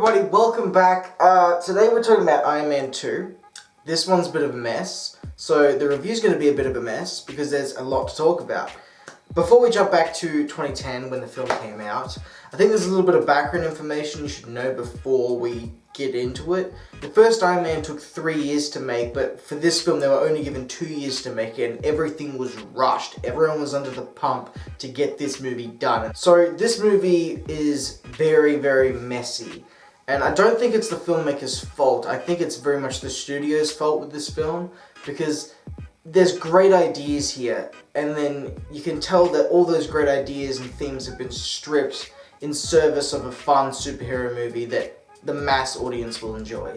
everybody, welcome back. Today we're talking about Iron Man 2. This one's a bit of a mess, so the review's going to be a bit of a mess because there's a lot to talk about. Before we jump back to 2010 when the film came out, I think there's a little bit of background information you should know before we get into it. The first Iron Man took 3 years to make, but for this film they were only given 2 years to make it and everything was rushed. Everyone was under the pump to get this movie done. So this movie is very, very messy. And I don't think it's the filmmaker's fault. I think it's very much the studio's fault with this film because there's great ideas here, and then you can tell that all those great ideas and themes have been stripped in service of a fun superhero movie that the mass audience will enjoy.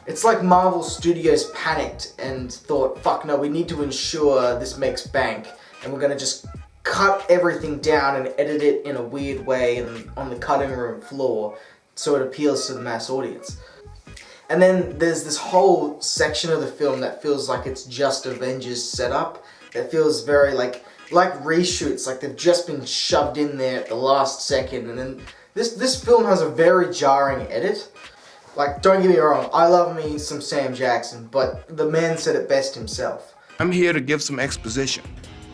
It's like Marvel Studios panicked and thought, fuck no, we need to ensure this makes bank, and we're gonna just cut everything down and edit it in a weird way and on the cutting room floor so it appeals to the mass audience. And then there's this whole section of the film that feels like it's just Avengers setup. That feels very like reshoots, like they've just been shoved in there at the last second. And then this film has a very jarring edit. Like, don't get me wrong, I love me some Sam Jackson, but the man said it best himself. I'm here to give some exposition.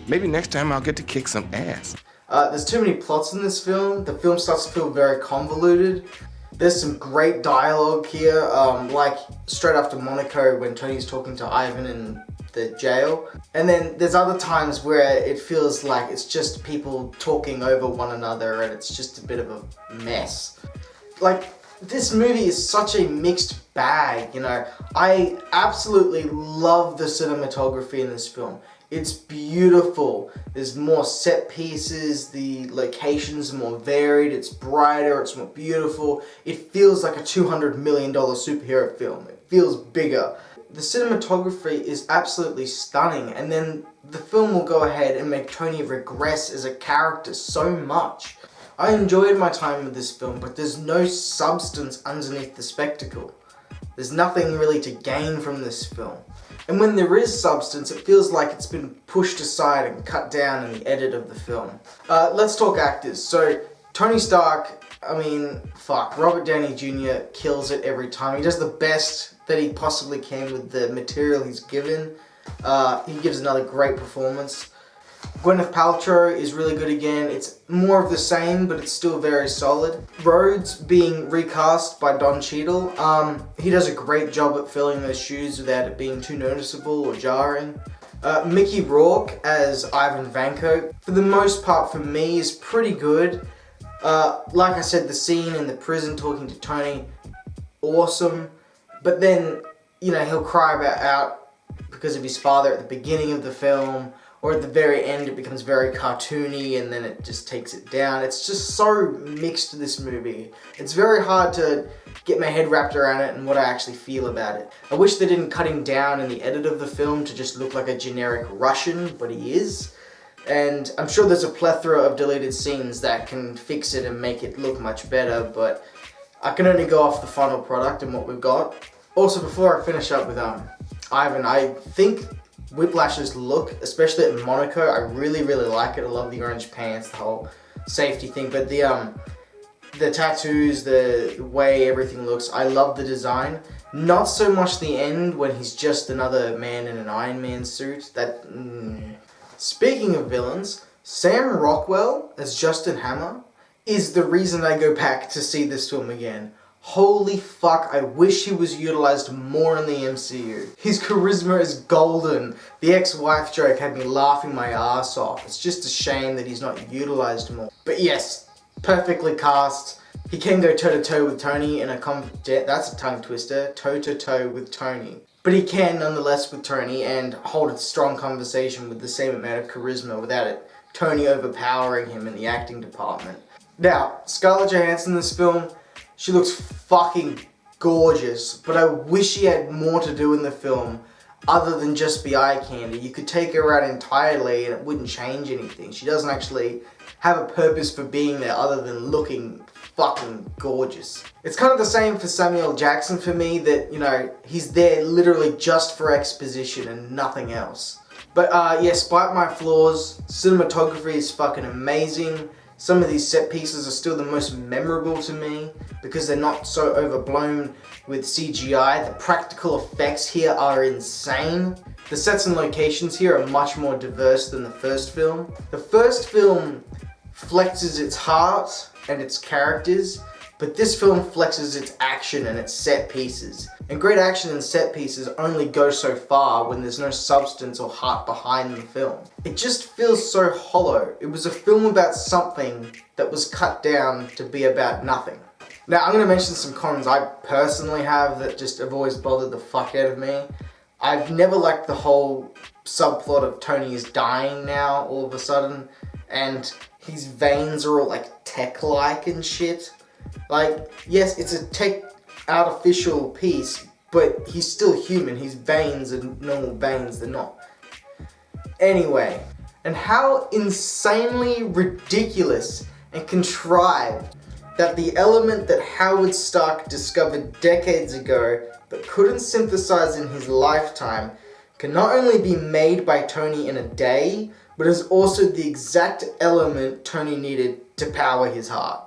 Maybe next time I'll get to kick some ass. There's too many plots in this film. The film starts to feel very convoluted. There's some great dialogue here, like straight after Monaco when Tony's talking to Ivan in the jail. And then there's other times where it feels like it's just people talking over one another and it's just a bit of a mess. Like, this movie is such a mixed bag, you know. I absolutely love the cinematography in this film. It's beautiful. There's more set pieces, the locations are more varied, it's brighter, it's more beautiful. It feels like a $200 million superhero film. It feels bigger. The cinematography is absolutely stunning, and then the film will go ahead and make Tony regress as a character so much. I enjoyed my time with this film, but there's no substance underneath the spectacle. There's nothing really to gain from this film. And when there is substance, it feels like it's been pushed aside and cut down in the edit of the film. Let's talk actors. So, Tony Stark, I mean, fuck, Robert Downey Jr. kills it every time. He does the best that he possibly can with the material he's given. He gives another great performance. Gwyneth Paltrow is really good again. It's more of the same, but it's still very solid. Rhodes being recast by Cheadle. He does a great job at filling those shoes without it being too noticeable or jarring. Mickey Rourke as Ivan Vanko, for the most part for me, is pretty good. Like I said, the scene in the prison talking to Tony, awesome. But then, you know, he'll cry out because of his father at the beginning of the film, or at the very end it becomes very cartoony and then it just takes it down. It's just so mixed, this movie. It's very hard to get my head wrapped around it and what I actually feel about it. I wish they didn't cut him down in the edit of the film to just look like a generic Russian, but he is. And I'm sure there's a plethora of deleted scenes that can fix it and make it look much better, but I can only go off the final product and what we've got. Also, before I finish up with Ivan, I think Whiplash's look, especially at Monaco, I really, really like it. I love the orange pants, the whole safety thing, but the tattoos, the way everything looks, I love the design. Not so much the end when he's just another man in an Iron Man suit. Speaking of villains, Sam Rockwell as Justin Hammer is the reason I go back to see this film again. Holy fuck, I wish he was utilized more in the MCU. His charisma is golden. The ex-wife joke had me laughing my ass off. It's just a shame that he's not utilized more. But yes, perfectly cast. He can go toe-to-toe with Tony in a that's a tongue twister, toe-to-toe with Tony. But he can nonetheless with Tony and hold a strong conversation with the same amount of charisma without it Tony overpowering him in the acting department. Now, Scarlett Johansson in this film, she looks fucking gorgeous, but I wish she had more to do in the film other than just be eye candy. You could take her out entirely and it wouldn't change anything. She doesn't actually have a purpose for being there other than looking fucking gorgeous. It's kind of the same for Samuel Jackson for me, that, you know, he's there literally just for exposition and nothing else. But yeah, despite my flaws, cinematography is fucking amazing. Some of these set pieces are still the most memorable to me because they're not so overblown with CGI. The practical effects here are insane. The sets and locations here are much more diverse than the first film. The first film flexes its heart and its characters, but this film flexes its action and its set pieces. And great action and set pieces only go so far when there's no substance or heart behind the film. It just feels so hollow. It was a film about something that was cut down to be about nothing. Now I'm going to mention some cons I personally have that just have always bothered the fuck out of me. I've never liked the whole subplot of Tony is dying now all of a sudden, and his veins are all like tech-like and shit. Like, yes, it's a tech artificial piece, but he's still human. His veins are normal veins, they're not. Anyway, and how insanely ridiculous and contrived that the element that Howard Stark discovered decades ago but couldn't synthesize in his lifetime can not only be made by Tony in a day, but is also the exact element Tony needed to power his heart.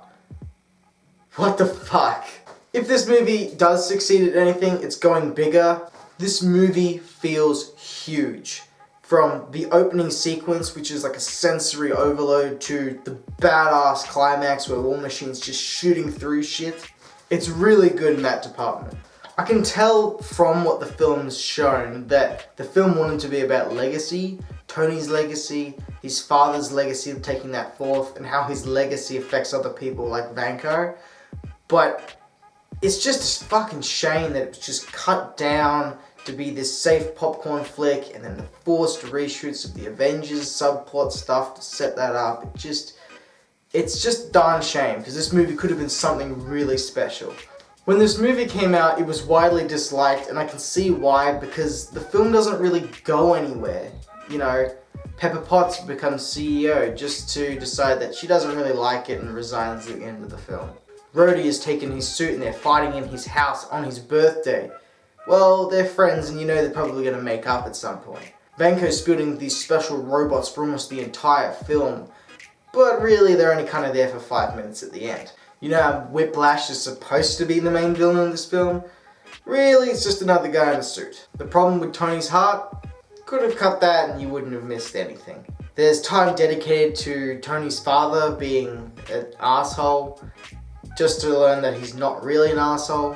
What the fuck? If this movie does succeed at anything, it's going bigger. This movie feels huge. From the opening sequence, which is like a sensory overload, to the badass climax where War Machine's just shooting through shit. It's really good in that department. I can tell from what the film's shown that the film wanted to be about legacy, Tony's legacy, his father's legacy of taking that forth, and how his legacy affects other people like Vanko. But it's just a fucking shame that it was just cut down to be this safe popcorn flick, and then the forced reshoots of the Avengers subplot stuff to set that up. It's just darn shame, because this movie could have been something really special. When this movie came out, it was widely disliked, and I can see why, because the film doesn't really go anywhere. You know, Pepper Potts becomes CEO just to decide that she doesn't really like it and resigns at the end of the film. Rhodey has taken his suit and they're fighting in his house on his birthday. Well, they're friends and you know they're probably going to make up at some point. Vanko's building these special robots for almost the entire film, but really they're only kind of there for 5 minutes at the end. You know how Whiplash is supposed to be the main villain in this film? Really, it's just another guy in a suit. The problem with Tony's heart? Could have cut that and you wouldn't have missed anything. There's time dedicated to Tony's father being an asshole, just to learn that he's not really an asshole.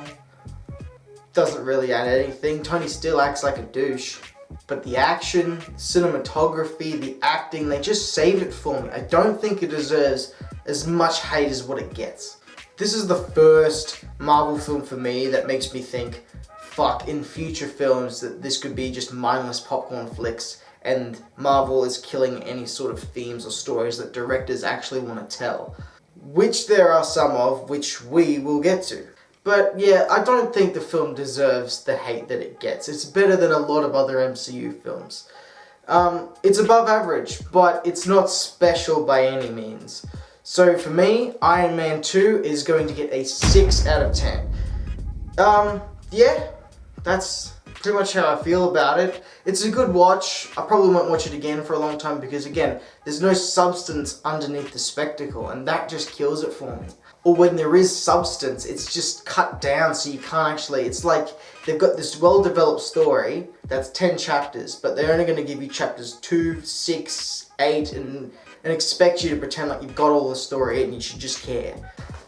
Doesn't really add anything. Tony still acts like a douche. But the action, cinematography, the acting, they just save it for me. I don't think it deserves as much hate as what it gets. This is the first Marvel film for me that makes me think, fuck, in future films that this could be just mindless popcorn flicks and Marvel is killing any sort of themes or stories that directors actually want to tell. Which there are some of, which we will get to. But yeah, I don't think the film deserves the hate that it gets. It's better than a lot of other MCU films. It's above average, but it's not special by any means. So for me, Iron Man 2 is going to get a 6 out of 10. Yeah, that's pretty much how I feel about it. It's a good watch. I probably won't watch it again for a long time because again, there's no substance underneath the spectacle and that just kills it for me. Or when there is substance, it's just cut down so you can't actually, it's like they've got this well-developed story that's 10 chapters, but they're only going to give you chapters 2, 6, 8, and expect you to pretend like you've got all the story and you should just care.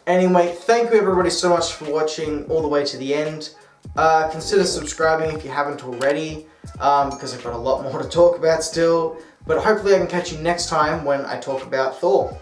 Anyway, thank you everybody so much for watching all the way to the end. Consider subscribing if you haven't already, because I've got a lot more to talk about still. But hopefully I can catch you next time when I talk about Thor.